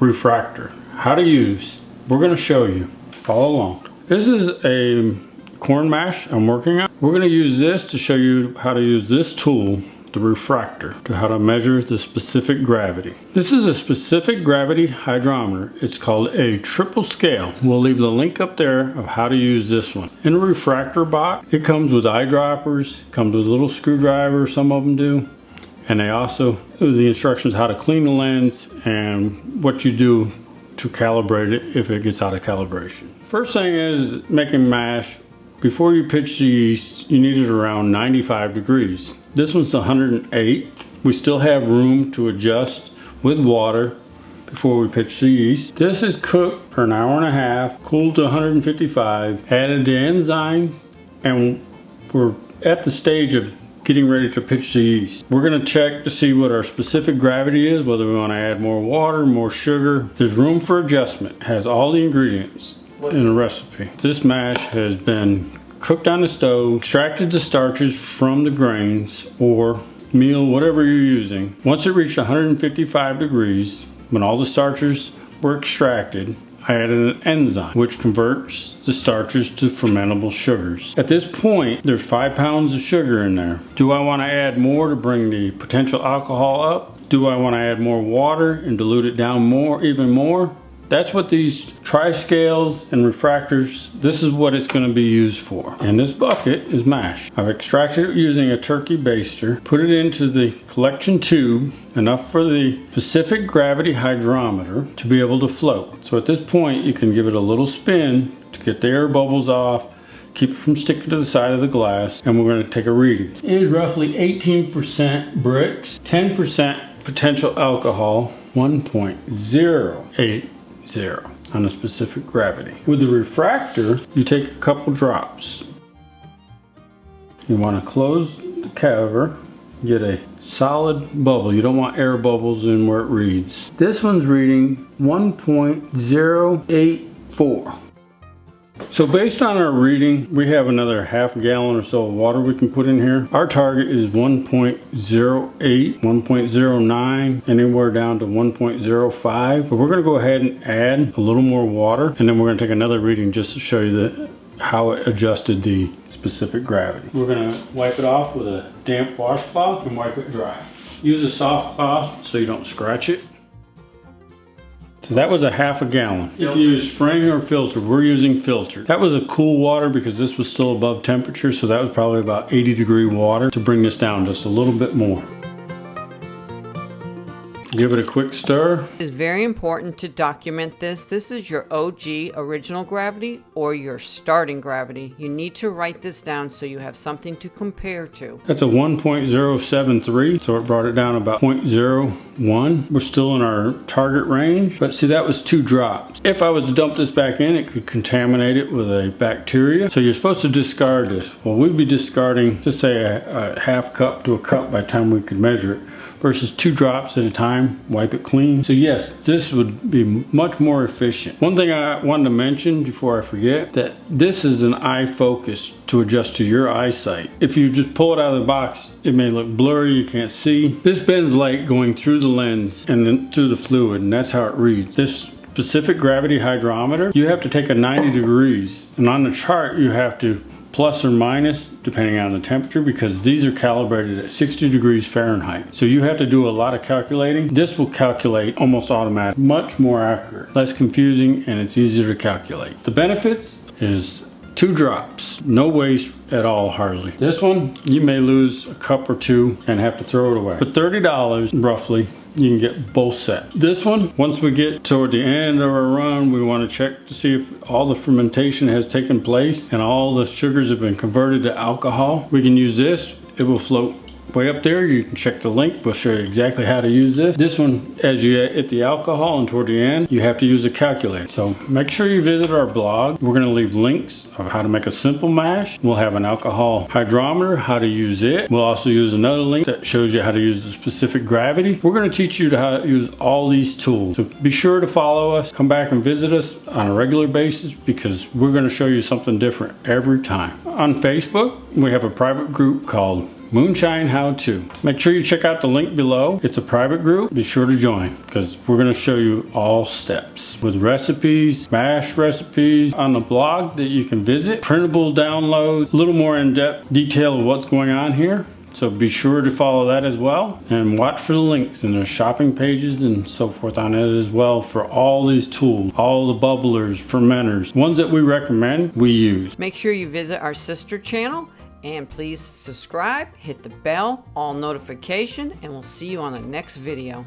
Refractor. How to use. We're going to show you. Follow along. This is a corn mash I'm working on. We're going to use this to show you how to use this tool, the refractor, to how to measure the specific gravity. This is a specific gravity hydrometer. It's called a triple scale. We'll leave the link up there of how to use this one. In a refractor box, it comes with eyedroppers, comes with a little screwdriver, some of them do. And they also, the instructions how to clean the lens and what you do to calibrate it if it gets out of calibration. First thing is making mash. Before you pitch the yeast, you need it around 95 degrees. This one's 108. We still have room to adjust with water before we pitch the yeast. This is cooked for an hour and a half, cooled to 155, added the enzymes, and we're at the stage of getting ready to pitch the yeast. We're going to check to see what our specific gravity is, whether we want to add more water, more sugar. There's room for adjustment. It has all the ingredients in the recipe. This mash has been cooked on the stove, extracted the starches from the grains or meal, whatever you're using. Once it reached 155 degrees, when all the starches were extracted, I added an enzyme which converts the starches to fermentable sugars. At this point, there's 5 pounds of sugar in there. Do I want to add more to bring the potential alcohol up? Do I want to add more water and dilute it down more, even more? That's what these tri-scales and refractors, this is what it's going to be used for. And this bucket is mash. I've extracted it using a turkey baster, put it into the collection tube, enough for the specific gravity hydrometer to be able to float. So at this point, you can give it a little spin to get the air bubbles off, keep it from sticking to the side of the glass, and we're going to take a reading. It is roughly 18% bricks, 10% potential alcohol, 1.08. on a specific gravity. With the refractor, you take a couple drops. You want to close the cover, get a solid bubble. You don't want air bubbles in where it reads. This one's reading 1.084. So based on our reading, we have another half gallon or so of water we can put in here. Our target is 1.08, 1.09, anywhere down to 1.05. But we're going to go ahead and add a little more water, and then we're going to take another reading just to show you how it adjusted the specific gravity. We're going to wipe it off with a damp washcloth and wipe it dry. Use a soft cloth so you don't scratch it. So that was a half a gallon. You can use spring or filter. We're using filter. That was a cool water because this was still above temperature, so that was probably about 80-degree water to bring this down just a little bit more. Give it a quick stir. It's very important to document this. This is your OG, original gravity, or your starting gravity. You need to write this down so you have something to compare to. That's a 1.073, so it brought it down about 0.01. We're still in our target range, but see, that was 2 drops. If I was to dump this back in, it could contaminate it with a bacteria. So you're supposed to discard this. Well, we'd be discarding, just say a half cup to a cup by the time we could measure it, versus 2 drops at a time, wipe it clean. So yes, this would be much more efficient. One thing I wanted to mention before I forget, that this is an eye focus to adjust to your eyesight. If you just pull it out of the box, it may look blurry, you can't see. This bends light going through the lens and then through the fluid, and that's how it reads. This specific gravity hydrometer, you have to take a 90 degrees, and on the chart you have to plus or minus depending on the temperature, because these are calibrated at 60 degrees Fahrenheit. So you have to do a lot of calculating. This will calculate almost automatic, much more accurate, less confusing, and it's easier to calculate. The benefits is 2 drops, no waste at all hardly. This one, you may lose a cup or 2 and have to throw it away. For $30 roughly, you can get both sets. This one, once we get toward the end of our run, we want to check to see if all the fermentation has taken place and all the sugars have been converted to alcohol. We can use this. It will float way up there. You can check the link. We'll show you exactly how to use this. This one, as you hit the alcohol and toward the end, you have to use a calculator. So make sure you visit our blog. We're going to leave links of how to make a simple mash. We'll have an alcohol hydrometer, how to use it. We'll also use another link that shows you how to use the specific gravity. We're going to teach you how to use all these tools. So be sure to follow us. Come back and visit us on a regular basis, because we're going to show you something different every time. On Facebook, we have a private group called Moonshine How To. Make sure you check out the link below. It's a private group. Be sure to join because we're going to show you all steps with recipes, mash recipes on the blog that you can visit, printable downloads, a little more in-depth detail of what's going on here. So be sure to follow that as well and watch for the links and there's shopping pages and so forth on it as well for all these tools, all the bubblers, fermenters, ones that we recommend, we use. Make sure you visit our sister channel and please subscribe, hit the bell, all notification, and we'll see you on the next video.